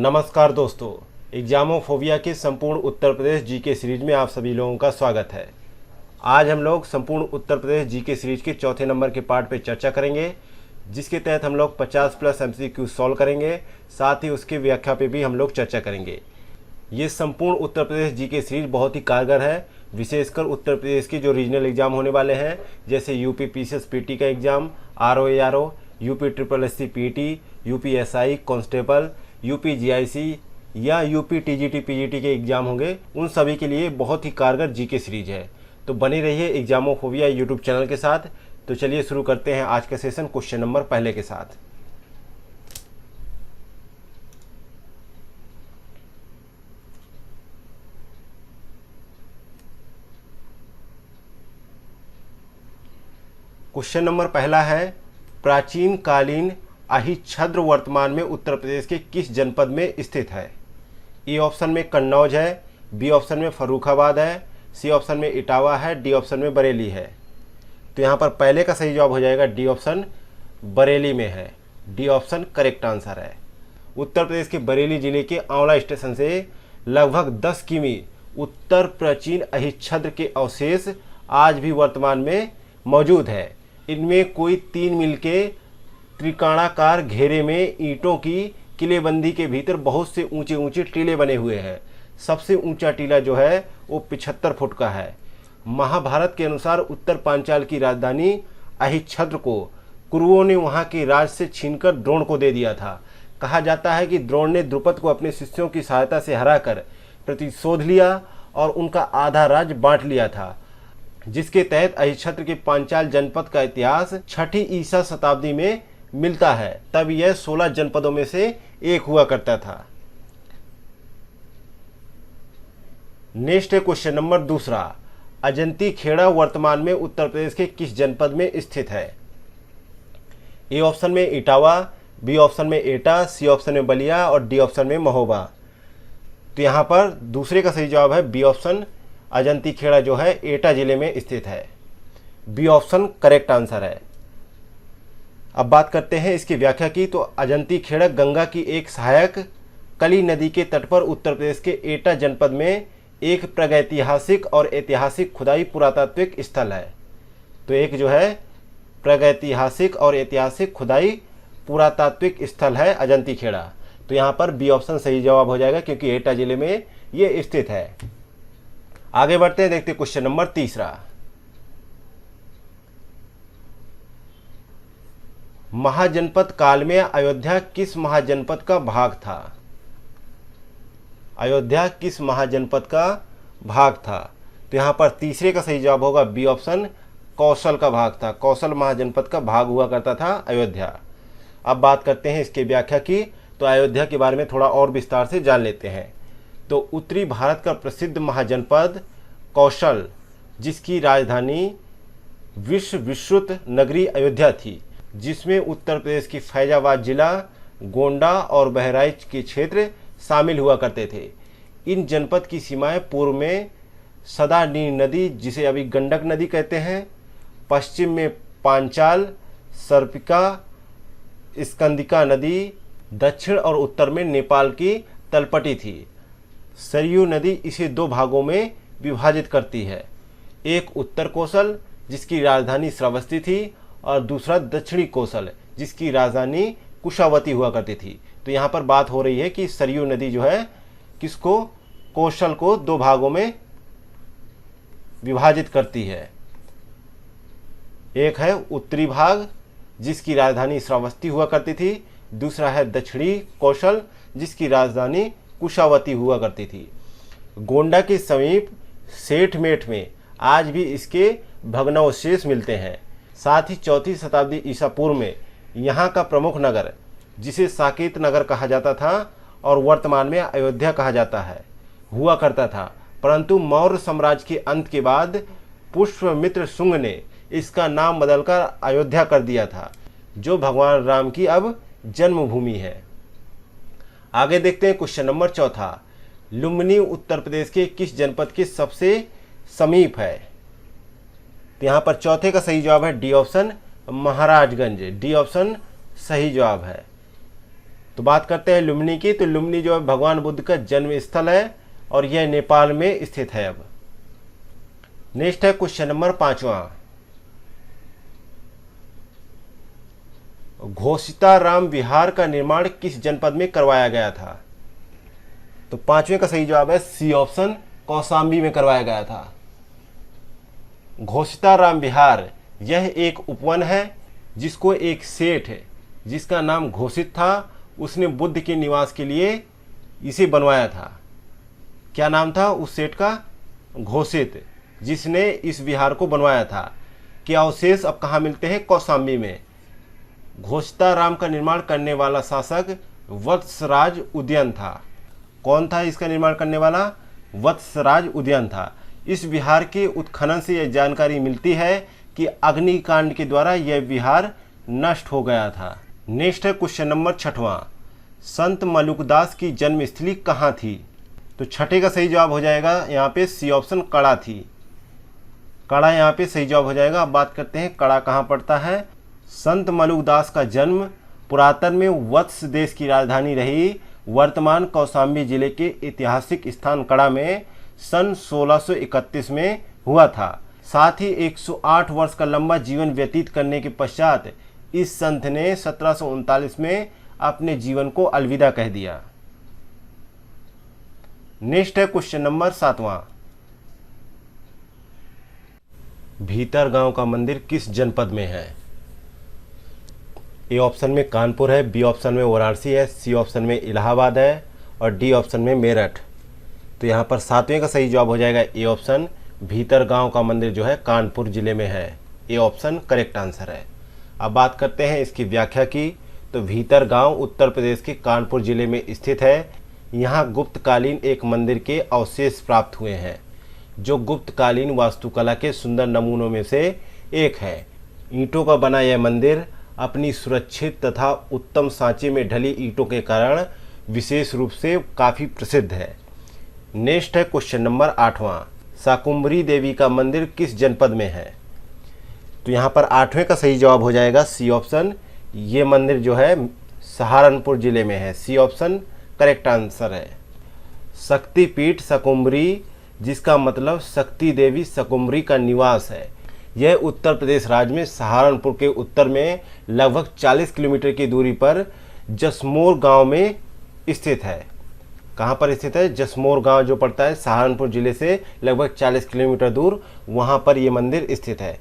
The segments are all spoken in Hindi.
नमस्कार दोस्तों, एग्जामोफोबिया के संपूर्ण उत्तर प्रदेश जीके सीरीज में आप सभी लोगों का स्वागत है। आज हम लोग संपूर्ण उत्तर प्रदेश जीके सीरीज के चौथे नंबर के पार्ट पे चर्चा करेंगे, जिसके तहत हम लोग 50 प्लस एमसीक्यू सॉल्व करेंगे। साथ ही उसकी व्याख्या पे भी हम लोग चर्चा करेंगे। ये संपूर्ण उत्तर प्रदेश जीके सीरीज बहुत ही कारगर है, विशेषकर उत्तर प्रदेश के जो रीजनल एग्जाम होने वाले हैं, जैसे यूपी पीसीएस पीटी का exam, RO, UP triple SC PT, UP SI constable, UP GIC या यूपी टीजीटी पीजीटी के एग्जाम होंगे, उन सभी के लिए बहुत ही कारगर जीके सीरीज है। तो बने रहिए एग्जामोफोबिया यूट्यूब चैनल के साथ। तो चलिए शुरू करते हैं आज का सेशन क्वेश्चन नंबर पहले के साथ। क्वेश्चन नंबर पहला है, प्राचीन कालीन अहिच्छद्र वर्तमान में उत्तर प्रदेश के किस जनपद में स्थित है? ए ऑप्शन में कन्नौज है, बी ऑप्शन में फर्रुखाबाद है, सी ऑप्शन में इटावा है, डी ऑप्शन में बरेली है। तो यहाँ पर पहले का सही जवाब हो जाएगा डी ऑप्शन, बरेली में है। डी ऑप्शन करेक्ट आंसर है। उत्तर प्रदेश के बरेली जिले के आंवला स्टेशन से लगभग 10 किमी उत्तर प्राचीन अहिच्छद्र के अवशेष आज भी वर्तमान में मौजूद है। इनमें कोई 3 मील के त्रिकोणाकार घेरे में ईंटों की किलेबंदी के भीतर बहुत से ऊंचे ऊंचे टीले बने हुए हैं। सबसे ऊंचा टीला जो है वो 75 फुट का है। महाभारत के अनुसार उत्तर पांचाल की राजधानी अहिच्छद्र को कुरुओं ने वहां के राज से छीनकर द्रोण को दे दिया था। कहा जाता है कि द्रोण ने द्रुपद को अपने शिष्यों की सहायता से हराकर प्रतिशोध लिया और उनका आधा राज्य बांट लिया था, जिसके तहत अहिच्छद्र के पांचाल जनपद का इतिहास 6ठी ईसा शताब्दी में मिलता है। तब यह 16 जनपदों में से एक हुआ करता था। नेक्स्ट है क्वेश्चन नंबर दूसरा, अजंती खेड़ा वर्तमान में उत्तर प्रदेश के किस जनपद में स्थित है? ए ऑप्शन में इटावा, बी ऑप्शन में एटा, सी ऑप्शन में बलिया और डी ऑप्शन में महोबा। तो यहाँ पर दूसरे का सही जवाब है बी ऑप्शन, अजंती खेड़ा जो है एटा जिले में स्थित है। बी ऑप्शन करेक्ट आंसर है। अब बात करते हैं इसकी व्याख्या की। तो अजंती खेड़ा गंगा की एक सहायक कली नदी के तट पर उत्तर प्रदेश के एटा जनपद में एक प्रागैतिहासिक और ऐतिहासिक खुदाई पुरातात्विक स्थल है। तो एक जो है प्रागैतिहासिक और ऐतिहासिक खुदाई पुरातात्विक स्थल है अजंती खेड़ा। तो यहाँ पर बी ऑप्शन सही जवाब हो जाएगा, क्योंकि एटा जिले में ये स्थित है। आगे बढ़ते हैं, देखते क्वेश्चन नंबर तीसरा, महाजनपद काल में अयोध्या किस महाजनपद का भाग था? अयोध्या किस महाजनपद का भाग था? तो यहाँ पर तीसरे का सही जवाब होगा बी ऑप्शन, कौशल का भाग था। कौशल महाजनपद का भाग हुआ करता था अयोध्या। अब बात करते हैं इसकी व्याख्या की। तो अयोध्या के बारे में थोड़ा और विस्तार से जान लेते हैं। तो उत्तरी भारत का प्रसिद्ध महाजनपद कौशल, जिसकी राजधानी विश्रुत नगरी अयोध्या थी, जिसमें उत्तर प्रदेश की फैजाबाद जिला, गोंडा और बहराइच के क्षेत्र शामिल हुआ करते थे। इन जनपद की सीमाएं पूर्व में सदानीर नदी, जिसे अभी गंडक नदी कहते हैं, पश्चिम में पांचाल, सर्पिका, स्कंदिका नदी, दक्षिण और उत्तर में नेपाल की तलपटी थी। सरयू नदी इसे 2 भागों में विभाजित करती है, एक उत्तर कौशल जिसकी राजधानी श्रावस्ती थी, और दूसरा दक्षिणी कौशल जिसकी राजधानी कुशावती हुआ करती थी। तो यहाँ पर बात हो रही है कि सरयू नदी जो है किसको, कौशल को 2 भागों में विभाजित करती है। एक है उत्तरी भाग जिसकी राजधानी श्रावस्ती हुआ करती थी, दूसरा है दक्षिणी कौशल जिसकी राजधानी कुशावती हुआ करती थी। गोंडा के समीप सेठमेठ में आज भी इसके भग्नावशेष मिलते हैं। साथ ही 4ठी शताब्दी ईसा पूर्व में यहाँ का प्रमुख नगर, जिसे साकेत नगर कहा जाता था और वर्तमान में अयोध्या कहा जाता है, हुआ करता था। परंतु मौर्य साम्राज्य के अंत के बाद पुष्यमित्र शुंग ने इसका नाम बदलकर अयोध्या कर दिया था, जो भगवान राम की अब जन्मभूमि है। आगे देखते हैं क्वेश्चन नंबर चौथा, लुम्बिनी उत्तर प्रदेश के किस जनपद के सबसे समीप है? तो यहाँ पर चौथे का सही जवाब है D option, Maharajganj. D option सही जवाब है। तो बात करते हैं लुम्बिनी की। तो लुम्बिनी जो है भगवान बुद्ध का जन्म स्थल है और यह नेपाल में स्थित है। अब नेक्स्ट है क्वेश्चन नंबर 5वां, घोषिताराम विहार का निर्माण किस जनपद में करवाया गया था? तो 5वें का सही जवाब है सी ऑप्शन, कौशाम्बी में करवाया गया था। घोषिताराम विहार यह एक उपवन है जिसको एक सेठ है जिसका नाम घोषित था, उसने बुद्ध के निवास के लिए इसे बनवाया था। क्या नाम था उस सेठ का? घोषित, जिसने इस विहार को बनवाया था। के अवशेष अब कहाँ मिलते हैं? कौशाम्बी में। घोषिताराम का निर्माण करने वाला शासक वत्सराज उदयन था। कौन था इसका निर्माण करने वाला? वत्सराज उदयन था। इस विहार के उत्खनन से यह जानकारी मिलती है कि अग्निकांड के द्वारा यह विहार नष्ट हो गया था। नेक्स्ट है क्वेश्चन नंबर 6वां, संत मलुकदास की जन्मस्थली कहाँ थी? तो 6 का सही जवाब हो जाएगा यहाँ पे सी ऑप्शन, कड़ा थी। कड़ा यहाँ पे सही जवाब हो जाएगा। अब बात करते हैं कड़ा कहाँ पड़ता है। संत मलुकदास का जन्म पुरातन में वत्स देश की राजधानी रही वर्तमान कौशाम्बी जिले के ऐतिहासिक स्थान कड़ा में सन 1631 में हुआ था। साथ ही 108 वर्ष का लंबा जीवन व्यतीत करने के पश्चात इस संत ने 1739 में अपने जीवन को अलविदा कह दिया। नेक्स्ट है क्वेश्चन नंबर 7वां, भीतरगांव का मंदिर किस जनपद में है? ए ऑप्शन में कानपुर है, बी ऑप्शन में वाराणसी है, सी ऑप्शन में इलाहाबाद है और डी ऑप्शन में मेरठ। तो यहाँ पर 7वें का सही जवाब हो जाएगा ए ऑप्शन, भीतरगांव का मंदिर जो है कानपुर जिले में है। ए ऑप्शन करेक्ट आंसर है। अब बात करते हैं इसकी व्याख्या की। तो भीतरगांव उत्तर प्रदेश के कानपुर जिले में स्थित है। यहाँ गुप्तकालीन एक मंदिर के अवशेष प्राप्त हुए हैं जो गुप्तकालीन वास्तुकला के सुंदर नमूनों में से एक है। ईंटों का बना यह मंदिर अपनी सुरक्षित तथा उत्तम सांचे में ढली ईंटों के कारण विशेष रूप से काफ़ी प्रसिद्ध है। नेक्स्ट है क्वेश्चन नंबर 8वां, शाकुंभरी देवी का मंदिर किस जनपद में है? तो यहाँ पर 8वें का सही जवाब हो जाएगा सी ऑप्शन, ये मंदिर जो है सहारनपुर जिले में है। सी ऑप्शन करेक्ट आंसर है। शक्तिपीठ शाकुंभरी, जिसका मतलब शक्ति देवी शाकुंभरी का निवास है, यह उत्तर प्रदेश राज्य में सहारनपुर के उत्तर में लगभग 40 किलोमीटर की दूरी पर जसमोर गांव में स्थित है। कहाँ पर स्थित है? जसमोर गांव जो पड़ता है सहारनपुर जिले से लगभग 40 किलोमीटर दूर, वहाँ पर यह मंदिर स्थित है।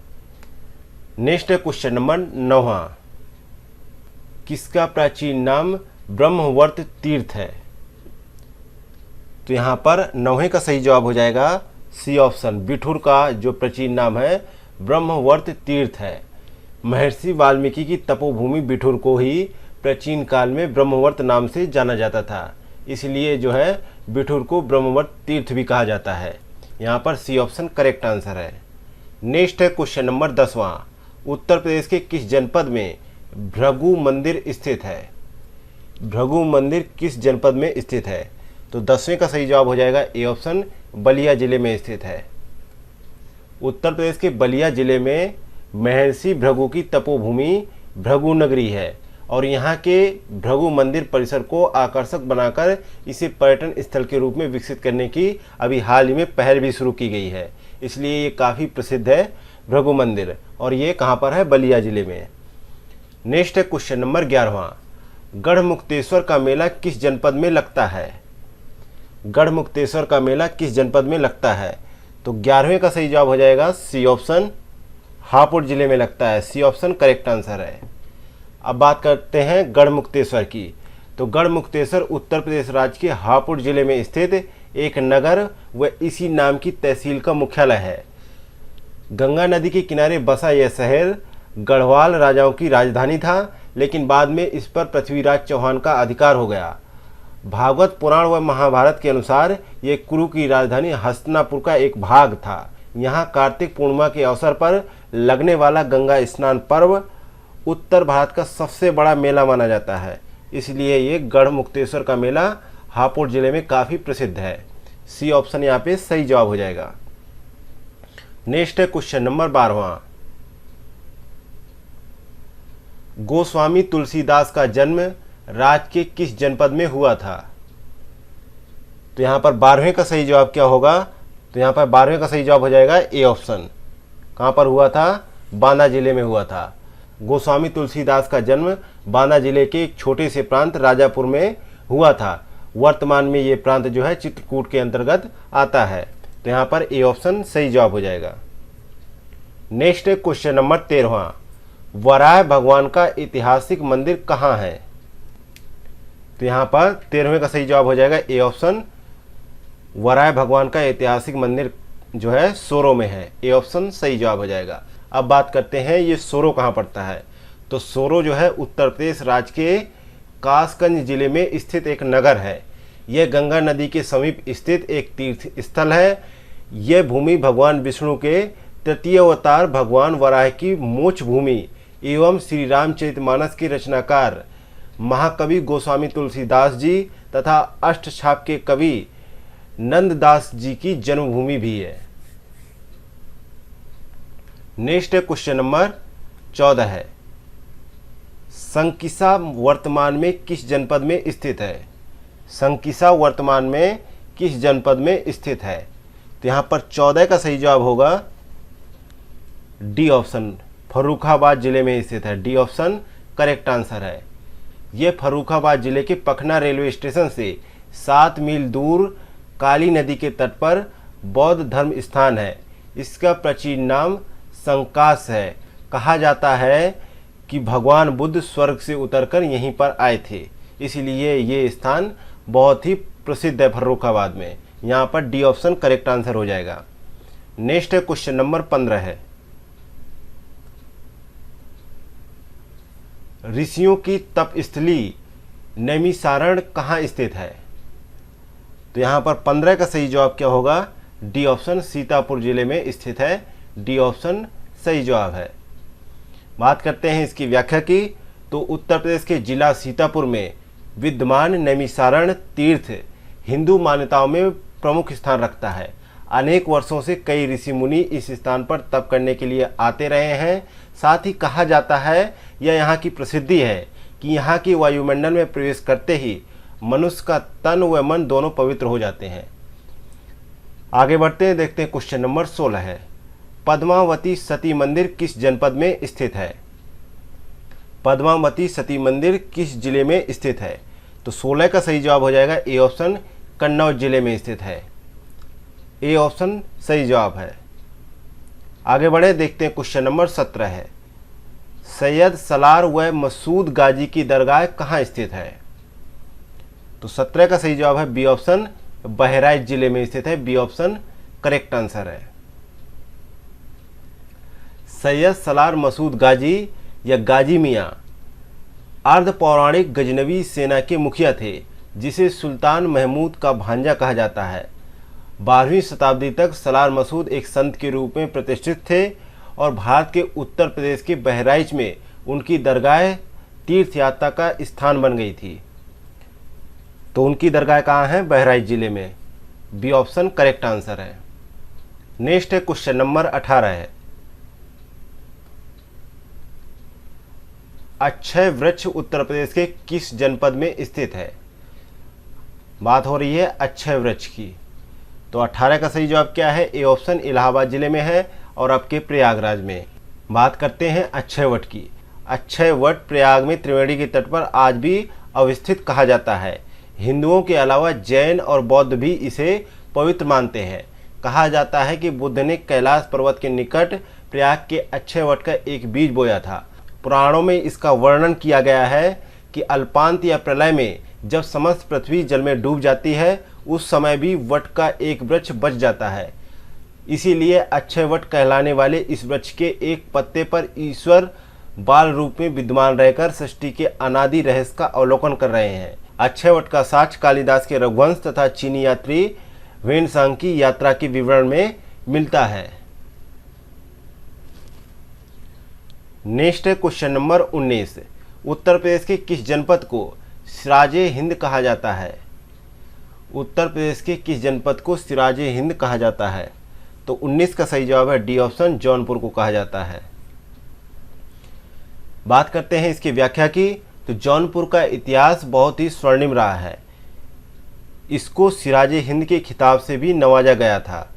नेक्स्ट है क्वेश्चन नंबर 9वां, किसका प्राचीन नाम ब्रह्मवर्त तीर्थ है? तो यहाँ पर 9वें का सही जवाब हो जाएगा सी ऑप्शन, बिठूर का जो प्राचीन नाम है ब्रह्मवर्त तीर्थ है। महर्षि वाल्मीकि की तपोभूमि बिठूर को ही प्राचीन काल में ब्रह्मवर्त नाम से जाना जाता था, इसलिए जो है बिठूर को ब्रह्मवर्त तीर्थ भी कहा जाता है। यहाँ पर सी ऑप्शन करेक्ट आंसर है। नेक्स्ट है क्वेश्चन नंबर 10वां, उत्तर प्रदेश के किस जनपद में भृगु मंदिर स्थित है? भृगु मंदिर किस जनपद में स्थित है? तो 10वें का सही जवाब हो जाएगा ए ऑप्शन, बलिया जिले में स्थित है। उत्तर प्रदेश के बलिया जिले में महर्षि भृगु की तपोभूमि भृगु नगरी है और यहाँ के भृगु मंदिर परिसर को आकर्षक बनाकर इसे पर्यटन स्थल के रूप में विकसित करने की अभी हाल ही में पहल भी शुरू की गई है, इसलिए ये काफ़ी प्रसिद्ध है भृगु मंदिर, और ये कहाँ पर है? बलिया जिले में। नेक्स्ट है क्वेश्चन नंबर 11वां, गढ़मुक्तेश्वर का मेला किस जनपद में लगता है? गढ़मुक्तेश्वर का मेला किस जनपद में लगता है? तो 11वें का सही जवाब हो जाएगा सी ऑप्शन, हापुड़ जिले में लगता है। सी ऑप्शन करेक्ट आंसर है। अब बात करते हैं गढ़मुक्तेश्वर की। तो गढ़मुक्तेश्वर उत्तर प्रदेश राज्य के हापुड़ जिले में स्थित एक नगर व इसी नाम की तहसील का मुख्यालय है। गंगा नदी के किनारे बसा यह शहर गढ़वाल राजाओं की राजधानी था, लेकिन बाद में इस पर पृथ्वीराज चौहान का अधिकार हो गया। भागवत पुराण व महाभारत के अनुसार ये कुरु की राजधानी हस्तिनापुर का एक भाग था। यहाँ कार्तिक पूर्णिमा के अवसर पर लगने वाला गंगा स्नान पर्व उत्तर भारत का सबसे बड़ा मेला माना जाता है, इसलिए ये गढ़मुक्तेश्वर का मेला हापुड़ जिले में काफ़ी प्रसिद्ध है। सी ऑप्शन यहाँ पे सही जवाब हो जाएगा। नेक्स्ट है क्वेश्चन नंबर 12वां, गोस्वामी तुलसीदास का जन्म राज्य के किस जनपद में हुआ था? तो यहाँ पर 12वें का सही जवाब क्या होगा? तो यहाँ पर 12वें का सही जवाब हो जाएगा ए ऑप्शन। कहाँ पर हुआ था? बांदा जिले में हुआ था। गोस्वामी तुलसीदास का जन्म बांदा जिले के एक छोटे से प्रांत राजापुर में हुआ था। वर्तमान में ये प्रांत जो है चित्रकूट के अंतर्गत आता है। तो यहाँ पर ए ऑप्शन सही जवाब हो जाएगा। नेक्स्ट क्वेश्चन नंबर 13वां, वराह भगवान का ऐतिहासिक मंदिर कहाँ है? तो यहाँ पर 13वें का सही जवाब हो जाएगा ए ऑप्शन। वराह भगवान का ऐतिहासिक मंदिर जो है सोरो में है। ए ऑप्शन सही जवाब हो जाएगा। अब बात करते हैं ये सोरो कहाँ पड़ता है। तो सोरो जो है उत्तर प्रदेश राज्य के कासगंज जिले में स्थित एक नगर है। यह गंगा नदी के समीप स्थित एक तीर्थ स्थल है। यह भूमि भगवान विष्णु के तृतीय अवतार भगवान वराह की मोक्ष भूमि एवं श्री रामचरितमानस के रचनाकार महाकवि गोस्वामी तुलसीदास जी तथा अष्टछाप के कवि नंददास जी की जन्मभूमि भी है। नेक्स्ट क्वेश्चन नंबर 14 है, संकिसा वर्तमान में किस जनपद में स्थित है? संकिसा वर्तमान में किस जनपद में स्थित है? तो यहाँ पर 14 का सही जवाब होगा डी ऑप्शन, फर्रुखाबाद जिले में स्थित है। डी ऑप्शन करेक्ट आंसर है। ये फर्रुखाबाद जिले के पखना रेलवे स्टेशन से 7 मील दूर काली नदी के तट पर बौद्ध धर्म स्थान है। इसका प्राचीन नाम संकास है। कहा जाता है कि भगवान बुद्ध स्वर्ग से उतरकर यहीं पर आए थे, इसलिए ये स्थान बहुत ही प्रसिद्ध है फर्रुखाबाद में। यहाँ पर डी ऑप्शन करेक्ट आंसर हो जाएगा। नेक्स्ट क्वेश्चन नंबर 15 है, ऋषियों की तपस्थली नैमिषारण्य कहाँ स्थित है? तो यहाँ पर 15 का सही जवाब क्या होगा? डी ऑप्शन सीतापुर जिले में स्थित है। डी ऑप्शन सही जवाब है। बात करते हैं इसकी व्याख्या की। तो उत्तर प्रदेश के जिला सीतापुर में विद्यमान नैमिषारण्य तीर्थ हिंदू मान्यताओं में प्रमुख स्थान रखता है। अनेक वर्षों से कई ऋषि मुनि इस स्थान पर तप करने के लिए आते रहे हैं। साथ ही कहा जाता है यह यहाँ की प्रसिद्धि है कि यहाँ की वायुमंडल में प्रवेश करते ही मनुष्य का तन व मन दोनों पवित्र हो जाते हैं। आगे बढ़ते हैं, देखते हैं क्वेश्चन नंबर 16 है, पद्मावती सती मंदिर किस जनपद में स्थित है? पद्मावती सती मंदिर किस जिले में स्थित है? तो 16 का सही जवाब हो जाएगा ए ऑप्शन, कन्नौज जिले में स्थित है। ए ऑप्शन सही जवाब है। आगे बढ़े, देखते हैं क्वेश्चन नंबर 17 है, सैयद सलार व मसूद गाजी की दरगाह कहाँ स्थित है? तो 17 का सही जवाब है बी ऑप्शन, बहराइच जिले में स्थित है। बी ऑप्शन करेक्ट आंसर है। सैयद सलार मसूद गाजी या गाजी मियाँ अर्ध पौराणिक गजनवी सेना के मुखिया थे, जिसे सुल्तान महमूद का भांजा कहा जाता है। 12वीं शताब्दी तक सलार मसूद एक संत के रूप में प्रतिष्ठित थे और भारत के उत्तर प्रदेश के बहराइच में उनकी दरगाह तीर्थ यात्रा का स्थान बन गई थी। तो उनकी दरगाह कहाँ है? बहराइच जिले में। बी ऑप्शन करेक्ट आंसर है। नेक्स्ट है क्वेश्चन नंबर 18 है, अक्षय वृक्ष उत्तर प्रदेश के किस जनपद में स्थित है? बात हो रही है अक्षय वृक्ष की। तो 18 का सही जवाब क्या है? ए ऑप्शन, इलाहाबाद जिले में है और आपके प्रयागराज में। बात करते हैं अक्षय वट की। अक्षय वट प्रयाग में त्रिवेणी के तट पर आज भी अवस्थित कहा जाता है। हिंदुओं के अलावा जैन और बौद्ध भी इसे पवित्र मानते हैं। कहा जाता है कि बुद्ध ने कैलाश पर्वत के निकट प्रयाग के अक्षय वट का एक बीज बोया था। पुराणों में इसका वर्णन किया गया है कि अल्पांत या प्रलय में जब समस्त पृथ्वी जल में डूब जाती है, उस समय भी वट का एक वृक्ष बच जाता है। इसीलिए अक्षय वट कहलाने वाले इस वृक्ष के एक पत्ते पर ईश्वर बाल रूप में विद्यमान रहकर सृष्टि के अनादि रहस्य का अवलोकन कर रहे हैं। अक्षय वट का साक्ष्य कालिदास के रघुवंश तथा चीनी यात्री वेनसांग की यात्रा के विवरण में मिलता है। नेक्स्ट है क्वेश्चन नंबर 19, उत्तर प्रदेश के किस जनपद को सिराजे हिंद कहा जाता है? उत्तर प्रदेश के किस जनपद को सिराजे हिंद कहा जाता है? तो 19 का सही जवाब है डी ऑप्शन, जौनपुर को कहा जाता है। बात करते हैं इसकी व्याख्या की। तो जौनपुर का इतिहास बहुत ही स्वर्णिम रहा है। इसको सिराजे हिंद के खिताब से भी नवाजा गया था।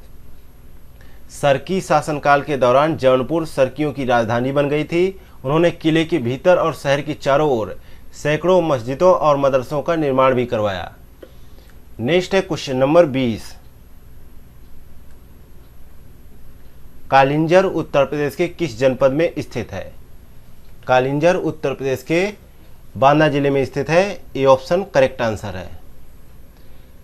सरकी शासनकाल के दौरान जौनपुर सरकियों की राजधानी बन गई थी। उन्होंने किले के भीतर और शहर के चारों ओर सैकड़ों मस्जिदों और मदरसों का निर्माण भी करवाया। नेक्स्ट है क्वेश्चन नंबर 20। कालिंजर उत्तर प्रदेश के किस जनपद में स्थित है? कालिंजर उत्तर प्रदेश के बांदा जिले में स्थित है। ए ऑप्शन करेक्ट आंसर है।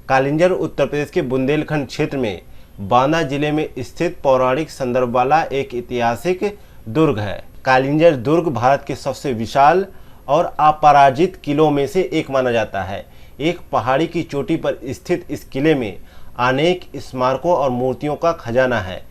कालिंजर उत्तर प्रदेश के बुंदेलखंड क्षेत्र में बांदा जिले में स्थित पौराणिक संदर्भ वाला एक ऐतिहासिक दुर्ग है। कालिंजर दुर्ग भारत के सबसे विशाल और अपराजित किलों में से एक माना जाता है। एक पहाड़ी की चोटी पर स्थित इस किले में अनेक स्मारकों और मूर्तियों का खजाना है।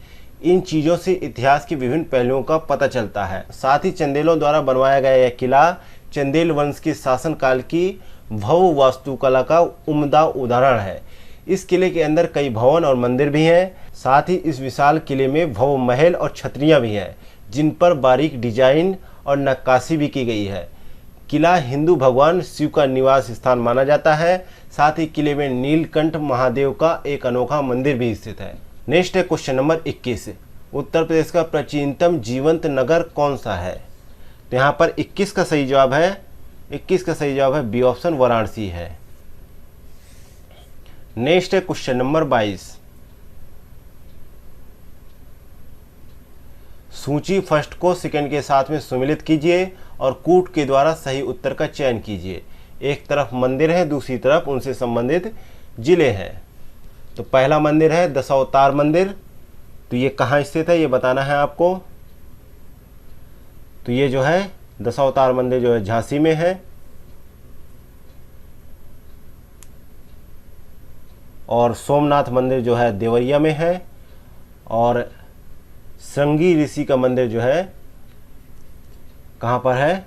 इन चीज़ों से इतिहास के विभिन्न पहलुओं का पता चलता है। साथ ही चंदेलों द्वारा बनवाया गया यह किला चंदेल वंश के शासनकाल की भव्य वास्तुकला का उम्दा उदाहरण है। इस किले के अंदर कई भवन और मंदिर भी हैं। साथ ही इस विशाल किले में भव्य महल और छतरियां भी हैं, जिन पर बारीक डिजाइन और नक्काशी भी की गई है। किला हिंदू भगवान शिव का निवास स्थान माना जाता है। साथ ही किले में नीलकंठ महादेव का एक अनोखा मंदिर भी स्थित है। नेक्स्ट है क्वेश्चन नंबर 21। उत्तर प्रदेश का प्राचीनतम जीवंत नगर कौन सा है? तो यहाँ पर 21 का सही जवाब है। 21 का सही जवाब है बी ऑप्शन वाराणसी है। नेक्स्ट है क्वेश्चन नंबर 22। सूची फर्स्ट को सेकंड के साथ में सम्मिलित कीजिए और कूट के द्वारा सही उत्तर का चयन कीजिए। एक तरफ मंदिर है, दूसरी तरफ उनसे संबंधित जिले हैं। तो पहला मंदिर है दशावतार मंदिर। तो ये कहाँ स्थित है ये बताना है आपको। तो ये जो है दशावतार मंदिर जो है झांसी में है। और सोमनाथ मंदिर जो है देवरिया में है। और श्रृंगी ऋषि का मंदिर जो है कहाँ पर है?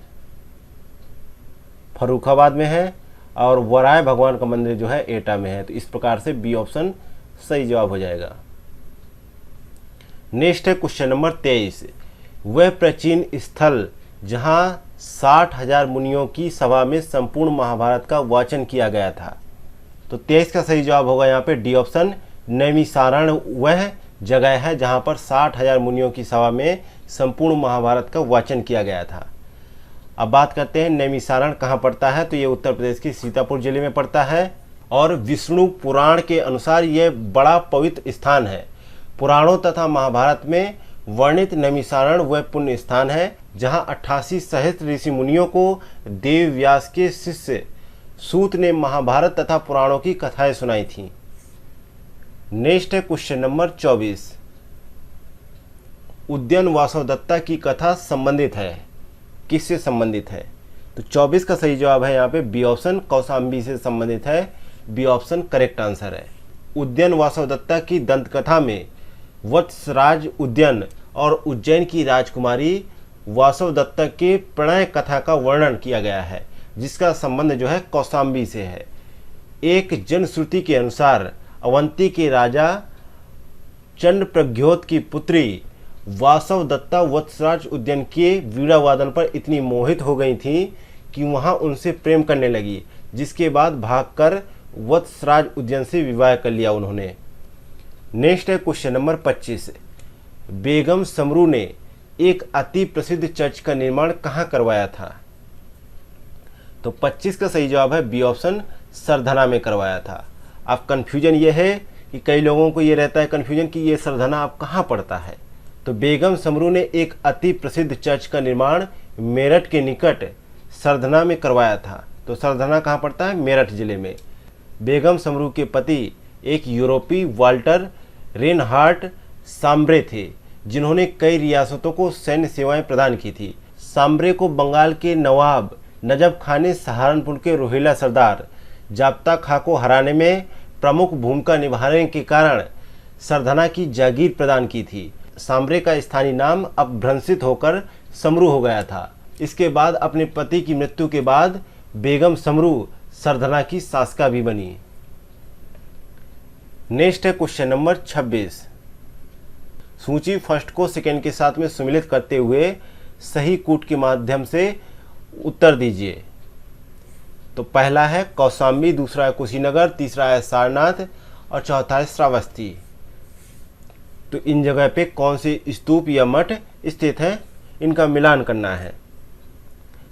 फर्रुखाबाद में है। और वराय भगवान का मंदिर जो है एटा में है। तो इस प्रकार से बी ऑप्शन सही जवाब हो जाएगा। नेक्स्ट है क्वेश्चन नंबर 23। वह प्राचीन स्थल जहां 60,000 मुनियों की सभा में संपूर्ण महाभारत का वाचन किया गया था। तो 23 का सही जवाब होगा यहाँ पे डी ऑप्शन नैमिषारण। वह जगह है जहां पर 60,000 मुनियों की सभा में संपूर्ण महाभारत का वाचन किया गया था। अब बात करते हैं नैमिषारण कहाँ पड़ता है। तो ये उत्तर प्रदेश के सीतापुर जिले में पड़ता है। और विष्णु पुराण के अनुसार यह बड़ा पवित्र स्थान है। पुराणों तथा महाभारत में वर्णित नैमिषारण वह पुण्य स्थान है जहां 88 सहस्त्र ऋषि मुनियों को देव व्यास के शिष्य सूत ने महाभारत तथा पुराणों की कथाएं सुनाई थीं। नेक्स्ट है क्वेश्चन नंबर 24। उद्यन वासवदत्ता की कथा संबंधित है, किससे संबंधित है? तो 24 का सही जवाब है यहाँ पे बी ऑप्शन कौशाम्बी से संबंधित है। बी ऑप्शन करेक्ट आंसर है। उद्यन वासवदत्ता की दंत कथा में वत्सराज उद्यन और उज्जैन की राजकुमारी वासवदत्ता के प्रणय कथा का वर्णन किया गया है, जिसका संबंध जो है कौशाम्बी से है। एक जनश्रुति के अनुसार अवंती के राजा चंद्रप्रद्योत की पुत्री वासवदत्ता वत्सराज उद्यन के वीणा वादन पर इतनी मोहित हो गई थी कि वहां उनसे प्रेम करने लगी, जिसके बाद भागकर वत्सराज उद्यन से विवाह कर लिया उन्होंने। नेक्स्ट है क्वेश्चन नंबर 25। बेगम समरू ने एक अति प्रसिद्ध चर्च का निर्माण कहाँ करवाया था? तो 25 का सही जवाब है बी ऑप्शन सरधना में करवाया था। अब कन्फ्यूजन ये है कि कई लोगों को ये रहता है कन्फ्यूजन कि ये सरधना अब कहाँ पड़ता है। तो बेगम समरू ने एक अति प्रसिद्ध चर्च का निर्माण मेरठ के निकट सरधना में करवाया था। तो सरधना कहाँ पड़ता है? मेरठ जिले में। बेगम समरू के पति एक यूरोपीय वाल्टर रेनहार्ट सांब्रे थे, जिन्होंने कई रियासतों को सैन्य सेवाएं प्रदान की थी। सांब्रे को बंगाल के नवाब नजफ खान ने सहारनपुर के रोहिला सरदार जाब्ता खां को हराने में प्रमुख भूमिका निभाने के कारण सरधना की जागीर प्रदान की थी। सांब्रे का स्थानीय नाम अपभ्रंशित होकर समरू हो गया था। इसके बाद अपने पति की मृत्यु के बाद बेगम समरू सरधना की शासका भी बनी। नेक्स्ट है क्वेश्चन नंबर 26। सूची फर्स्ट को सेकंड के साथ में सम्मिलित करते हुए सही कूट के माध्यम से उत्तर दीजिए। तो पहला है कौशाम्बी, दूसरा है कुशीनगर, तीसरा है सारनाथ और चौथा है श्रावस्ती। तो इन जगह पे कौन सी स्तूप या मठ स्थित है, इनका मिलान करना है।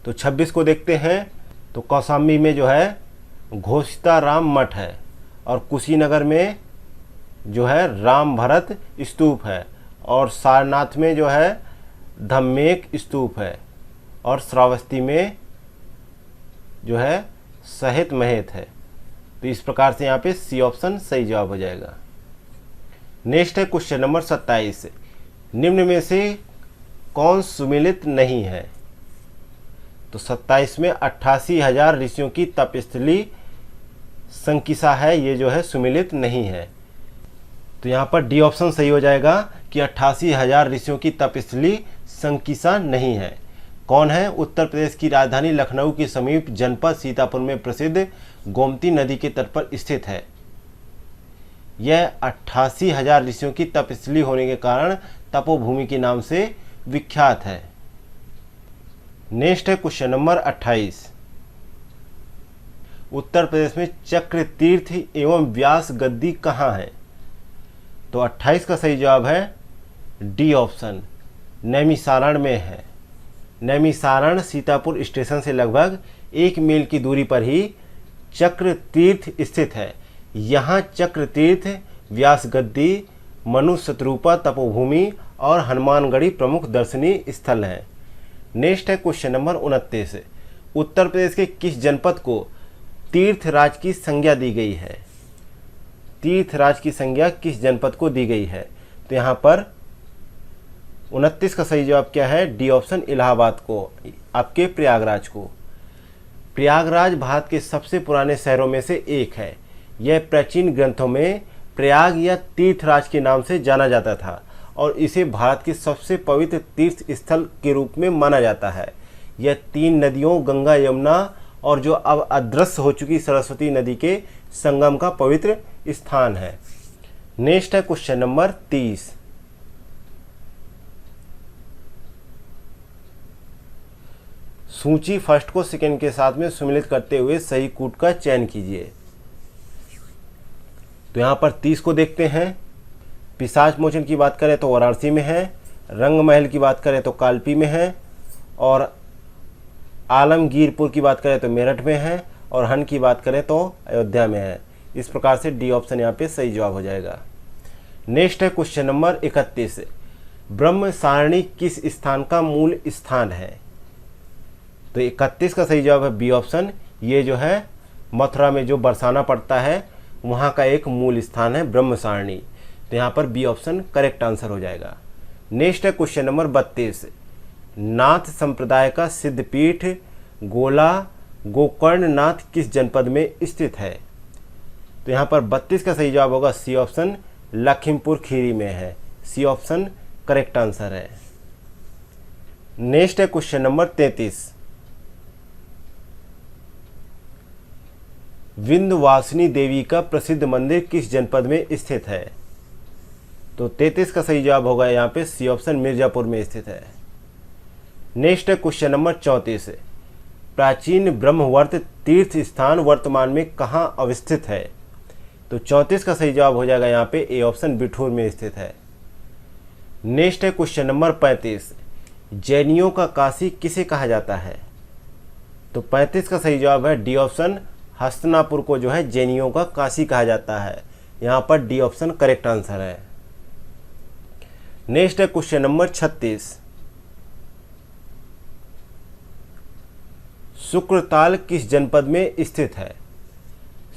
तो 26 को देखते हैं। तो कौशाम्बी में जो है घोषिताराम मठ है और कुशीनगर में जो है राम भरत स्तूप है और सारनाथ में जो है धम्मेक स्तूप है और श्रावस्ती में जो है सहित महेत है। तो इस प्रकार से यहाँ पे सी ऑप्शन सही जवाब हो जाएगा। नेक्स्ट है क्वेश्चन नंबर 27। निम्न में से कौन सुमिलित नहीं है? तो 27 में 88,000 ऋषियों की तपस्थली संकिसा है, ये जो है सुमिलित नहीं है। तो यहाँ पर डी ऑप्शन सही हो जाएगा कि 88,000 ऋषियों की तपस्थली संकिसा नहीं है। कौन है? उत्तर प्रदेश की राजधानी लखनऊ के समीप जनपद सीतापुर में प्रसिद्ध गोमती नदी के तट पर स्थित है। यह 88,000 ऋषियों की तपस्थली होने के कारण तपोभूमि के नाम से विख्यात है। नेक्स्ट है क्वेश्चन नंबर 28। उत्तर प्रदेश में चक्र तीर्थ एवं व्यास गद्दी कहाँ है? तो 28 का सही जवाब है डी ऑप्शन, नैमिषारण में है। नैमिषारण सीतापुर स्टेशन से लगभग 1 मील की दूरी पर ही चक्र तीर्थ स्थित है। यहाँ चक्र तीर्थ, व्यास गद्दी, मनु शतरूपा तपोभूमि और हनुमानगढ़ी प्रमुख दर्शनीय स्थल हैं। नेक्स्ट है क्वेश्चन नंबर 29। उत्तर प्रदेश के किस जनपद को तीर्थराज की संज्ञा दी गई है? तीर्थराज की संज्ञा किस जनपद को दी गई है? तो यहाँ पर 29 का सही जवाब क्या है? डी ऑप्शन, इलाहाबाद को, आपके प्रयागराज को। प्रयागराज भारत के सबसे पुराने शहरों में से एक है। यह प्राचीन ग्रंथों में प्रयाग या तीर्थराज के नाम से जाना जाता था और इसे भारत के सबसे पवित्र तीर्थ स्थल के रूप में माना जाता है। यह 3 नदियों गंगा, यमुना और जो अब अदृश्य हो चुकी सरस्वती नदी के संगम का पवित्र स्थान है। नेक्स्ट है क्वेश्चन नंबर 30। सूची फर्स्ट को सेकंड के साथ में सम्मिलित करते हुए सही कूट का चयन कीजिए। तो यहाँ पर 30 को देखते हैं। पिशाच मोचन की बात करें तो वाराणसी में है, रंग महल की बात करें तो कालपी में है और आलमगीरपुर की बात करें तो मेरठ में है और हन की बात करें तो अयोध्या में है। इस प्रकार से डी ऑप्शन यहाँ पे सही जवाब हो जाएगा। नेक्स्ट है क्वेश्चन नंबर 31। ब्रह्म सारणी किस स्थान का मूल स्थान है? तो 31 का सही जवाब है बी ऑप्शन, ये जो है मथुरा में जो बरसाना पड़ता है वहाँ का एक मूल स्थान है ब्रह्म सारणी। तो यहाँ पर बी ऑप्शन करेक्ट आंसर हो जाएगा। नेक्स्ट है क्वेश्चन नंबर 32। नाथ संप्रदाय का सिद्धपीठ गोला गोकर्णनाथ किस जनपद में स्थित है? तो यहाँ पर 32 का सही जवाब होगा सी ऑप्शन, लखीमपुर खीरी में है। सी ऑप्शन करेक्ट आंसर है। नेक्स्ट है क्वेश्चन नंबर 33। विंध्यवासिनी देवी का प्रसिद्ध मंदिर किस जनपद में स्थित है? तो 33 का सही जवाब होगा यहाँ पे सी ऑप्शन, मिर्जापुर में स्थित है। नेक्स्ट है क्वेश्चन नंबर 34। प्राचीन ब्रह्मवर्त तीर्थ स्थान वर्तमान में कहाँ अवस्थित है? तो 34 का सही जवाब हो जाएगा यहाँ पे ए ऑप्शन, बिठूर में स्थित है। नेक्स्ट है क्वेश्चन नंबर 35। जैनियों का काशी किसे कहा जाता है? तो 35 का सही जवाब है डी ऑप्शन, हस्तिनापुर को जो है जैनियों का काशी कहा जाता है। यहाँ पर डी ऑप्शन करेक्ट आंसर है। नेक्स्ट है क्वेश्चन नंबर 36। शुक्रताल किस जनपद में स्थित है?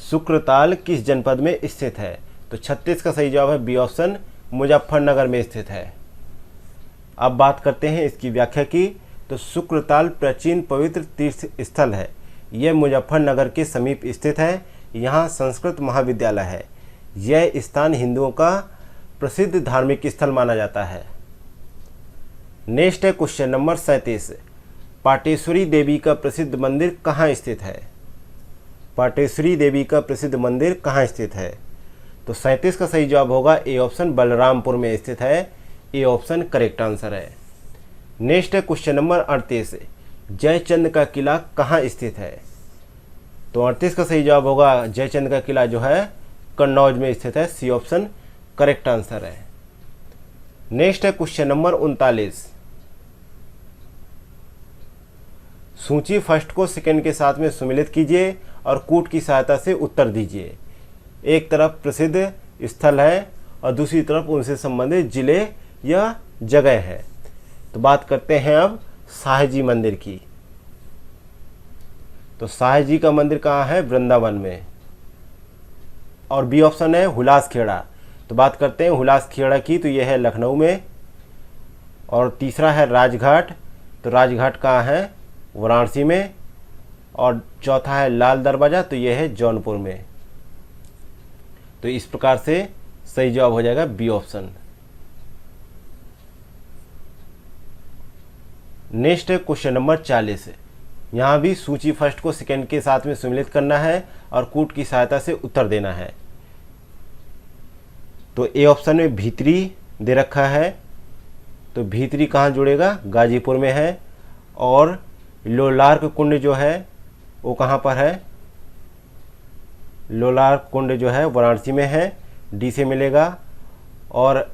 शुक्रताल किस जनपद में स्थित है? तो 36 का सही जवाब है बी ऑप्शन, मुजफ्फरनगर में स्थित है। अब बात करते हैं इसकी व्याख्या की। तो शुक्रताल प्राचीन पवित्र तीर्थ स्थल है। यह मुजफ्फरनगर के समीप स्थित है। यहाँ संस्कृत महाविद्यालय है। यह स्थान हिंदुओं का प्रसिद्ध धार्मिक स्थल माना जाता है। नेक्स्ट है क्वेश्चन नंबर 37। पाटेश्वरी देवी का प्रसिद्ध मंदिर कहाँ स्थित है? पाटेश्वरी देवी का प्रसिद्ध मंदिर कहाँ स्थित है? तो 37 का सही जवाब होगा ए ऑप्शन, बलरामपुर में स्थित है। ए ऑप्शन करेक्ट आंसर है। नेक्स्ट है क्वेश्चन नंबर 38। जयचंद का किला कहाँ स्थित है? तो 38 का सही जवाब होगा जयचंद का किला जो है कन्नौज में स्थित है। सी ऑप्शन करेक्ट आंसर है। नेक्स्ट है क्वेश्चन नंबर 39। सूची फर्स्ट को सेकंड के साथ में सम्मिलित कीजिए और कूट की सहायता से उत्तर दीजिए। एक तरफ प्रसिद्ध स्थल है और दूसरी तरफ उनसे संबंधित जिले या जगह है। तो बात करते हैं अब साहजी मंदिर की। तो साहजी का मंदिर कहाँ है? वृंदावन में। और बी ऑप्शन है हुलास खेड़ा। तो बात करते हैं हुलास खेड़ा की, तो यह है लखनऊ में। और तीसरा है राजघाट। तो राजघाट कहाँ है? वाराणसी में। और चौथा है लाल दरवाजा, तो यह है जौनपुर में। तो इस प्रकार से सही जवाब हो जाएगा बी ऑप्शन। नेक्स्ट है क्वेश्चन नंबर 40। यहाँ भी सूची फर्स्ट को सेकंड के साथ में सम्मिलित करना है और कूट की सहायता से उत्तर देना है। तो ए ऑप्शन में भीतरी दे रखा है। तो भीतरी कहाँ जुड़ेगा? गाजीपुर में है। और लोलार्क कुंड जो है वो कहाँ पर है? लोलार्क कुंड जो है वाराणसी में है, डी से मिलेगा। और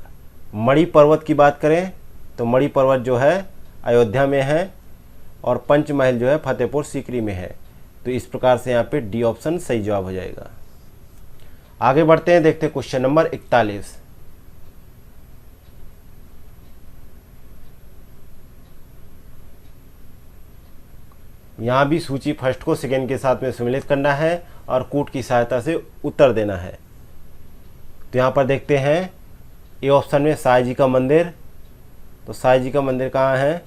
मणि पर्वत की बात करें तो मणि पर्वत जो है अयोध्या में है। और पंचमहल जो है फतेहपुर सीकरी में है। तो इस प्रकार से यहाँ पे डी ऑप्शन सही जवाब हो जाएगा। आगे बढ़ते हैं, देखते हैं क्वेश्चन नंबर 41। यहाँ भी सूची फर्स्ट को सेकेंड के साथ में सम्मिलित करना है और कूट की सहायता से उत्तर देना है। तो यहाँ पर देखते हैं ए ऑप्शन में साईं जी का मंदिर। तो साईं जी का मंदिर कहाँ है?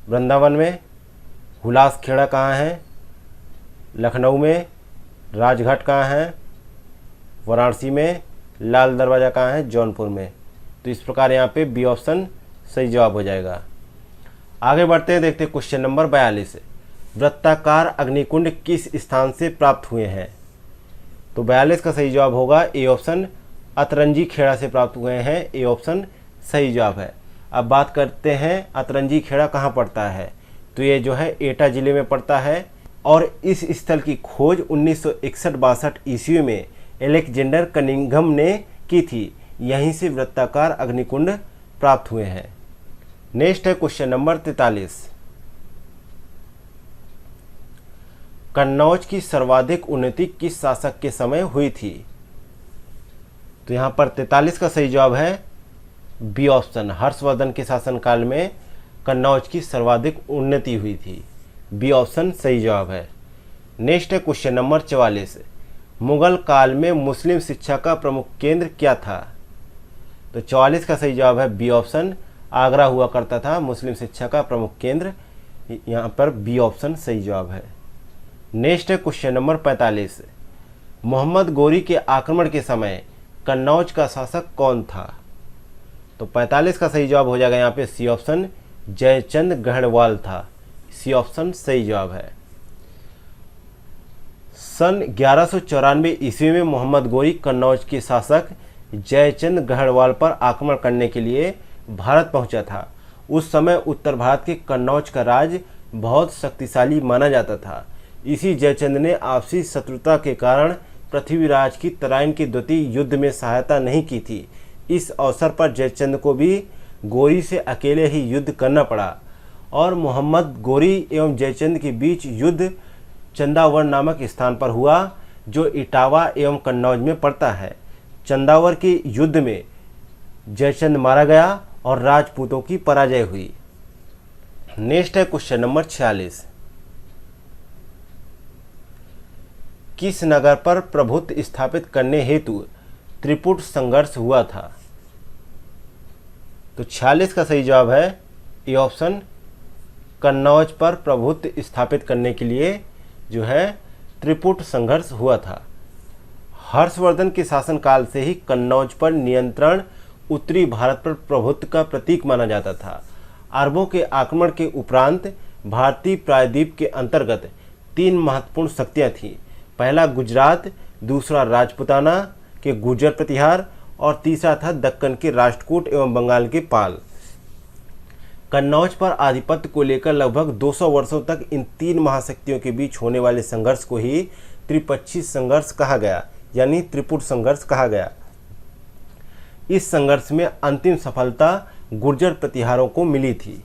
वृंदावन में। हुलास खेड़ा कहाँ है? लखनऊ में। राजघाट कहाँ है? वाराणसी में। लाल दरवाज़ा कहाँ है? जौनपुर में। तो इस प्रकार यहाँ पे बी ऑप्शन सही जवाब हो जाएगा। आगे बढ़ते हैं, देखते हैं क्वेश्चन नंबर 42। वृत्ताकार अग्निकुंड किस स्थान से प्राप्त हुए हैं? तो 42 का सही जवाब होगा ए ऑप्शन अतरंजी खेड़ा से प्राप्त हुए हैं। ए ऑप्शन सही जवाब है। अब बात करते हैं अतरंजी खेड़ा कहाँ पड़ता है? तो ये जो है एटा जिले में पड़ता है। और इस स्थल की खोज 1961-62 ईस्वी में एलेक्जेंडर कनिंघम ने की थी। यहीं से वृत्ताकार अग्निकुंड प्राप्त हुए हैं। नेक्स्ट है क्वेश्चन नंबर 43। कन्नौज की सर्वाधिक उन्नति किस शासक के समय हुई थी? तो यहाँ पर 43 का सही जवाब है बी ऑप्शन। हर्षवर्धन के शासनकाल में कन्नौज की सर्वाधिक उन्नति हुई थी। बी ऑप्शन सही जवाब है। नेक्स्ट है क्वेश्चन नंबर 44। मुगल काल में मुस्लिम शिक्षा का प्रमुख केंद्र क्या था? तो 44 का सही जवाब है बी ऑप्शन। आगरा हुआ करता था मुस्लिम शिक्षा का प्रमुख केंद्र। यहाँ पर बी ऑप्शन सही जवाब है। नेक्स्ट है क्वेश्चन नंबर 45। मोहम्मद गोरी के आक्रमण के समय कन्नौज का शासक कौन था? तो 45 का सही जवाब हो जाएगा यहाँ पे सी ऑप्शन जयचंद गढ़वाल था। सी ऑप्शन सही जवाब है। सन 1194 ईस्वी में मोहम्मद गोरी कन्नौज के शासक जयचंद गढ़वाल पर आक्रमण करने के लिए भारत पहुंचा था। उस समय उत्तर भारत के कन्नौज का राज बहुत शक्तिशाली माना जाता था। इसी जयचंद ने आपसी शत्रुता के कारण पृथ्वीराज की तराइन के द्वितीय युद्ध में सहायता नहीं की थी। इस अवसर पर जयचंद को भी गोरी से अकेले ही युद्ध करना पड़ा और मोहम्मद गोरी एवं जयचंद के बीच युद्ध चंदावर नामक स्थान पर हुआ, जो इटावा एवं कन्नौज में पड़ता है। चंदावर के युद्ध में जयचंद मारा गया और राजपूतों की पराजय हुई। नेक्स्ट है क्वेश्चन नंबर 46। किस नगर पर प्रभुत्व स्थापित करने हेतु त्रिपुट संघर्ष हुआ था? तो 46 का सही जवाब है ए ऑप्शन। कन्नौज पर प्रभुत्व स्थापित करने के लिए जो है त्रिपुट संघर्ष हुआ था। हर्षवर्धन के शासनकाल से ही कन्नौज पर नियंत्रण उत्तरी भारत पर प्रभुत्व का प्रतीक माना जाता था। अरबों के आक्रमण के उपरांत भारतीय प्रायद्वीप के अंतर्गत 3 महत्वपूर्ण शक्तियां थीं। पहला गुजरात, दूसरा राजपुताना के गुर्जर प्रतिहार और तीसरा था दक्कन के राष्ट्रकूट एवं बंगाल के पाल। कन्नौज पर आधिपत्य को लेकर लगभग 200 वर्षों तक इन तीन महाशक्तियों के बीच होने वाले संघर्ष को ही त्रिपक्षीय संघर्ष कहा गया, यानी त्रिपुट संघर्ष कहा गया। इस संघर्ष में अंतिम सफलता गुर्जर प्रतिहारों को मिली थी।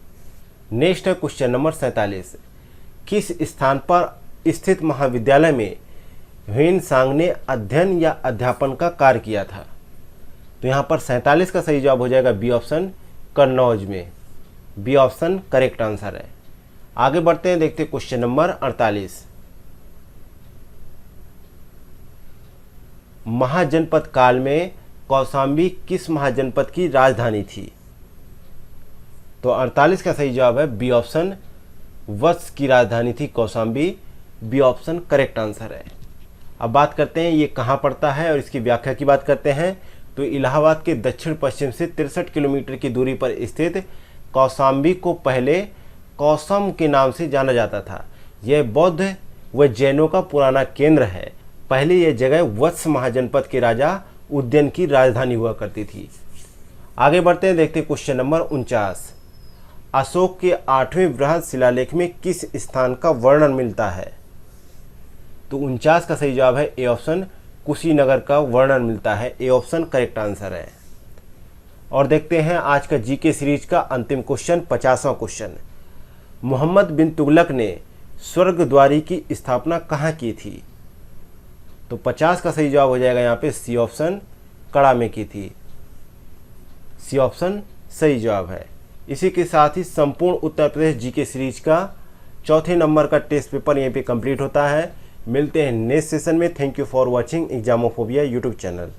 नेक्स्ट है क्वेश्चन नंबर 47। किस स्थान पर स्थित महाविद्यालय में ह्वेनसांग ने अध्ययन या अध्यापन का कार्य किया था? तो यहाँ पर 47 का सही जवाब हो जाएगा बी ऑप्शन, कन्नौज में। बी ऑप्शन करेक्ट आंसर है। आगे बढ़ते हैं, देखते हैं क्वेश्चन नंबर 48। महाजनपद काल में कौशाम्बी किस महाजनपद की राजधानी थी? तो 48 का सही जवाब है बी ऑप्शन, वत्स की राजधानी थी Kaushambi. B option correct answer है। अब बात करते हैं ये कहाँ पड़ता है और इसकी व्याख्या की बात करते हैं। तो इलाहाबाद के दक्षिण पश्चिम से 63 किलोमीटर की दूरी पर स्थित कौशाम्बी को पहले कौसम के नाम से जाना जाता था। यह बौद्ध व जैनों का पुराना केंद्र है। पहले यह जगह वत्स महाजनपद के राजा उद्यन की राजधानी हुआ करती थी। आगे बढ़ते हैं, देखते हैं क्वेश्चन नंबर 49। अशोक के 8वें बृहद शिलालेख में किस स्थान का वर्णन मिलता है? तो 49 का सही जवाब है ए ऑप्शन, कुशीनगर का वर्णन मिलता है। ए ऑप्शन करेक्ट आंसर है। और देखते हैं आज का जीके सीरीज का अंतिम क्वेश्चन, 50वां क्वेश्चन। मोहम्मद बिन तुगलक ने स्वर्गद्वारी की स्थापना कहाँ की थी? तो 50 का सही जवाब हो जाएगा यहाँ पे सी ऑप्शन, कड़ा में की थी। सी ऑप्शन सही जवाब है। इसी के साथ ही संपूर्ण उत्तर प्रदेश जीके सीरीज का चौथे नंबर का टेस्ट पेपर यहीं पे कंप्लीट होता है। मिलते हैं नेक्स्ट सेशन में। Thank you for watching Examophobia YouTube channel.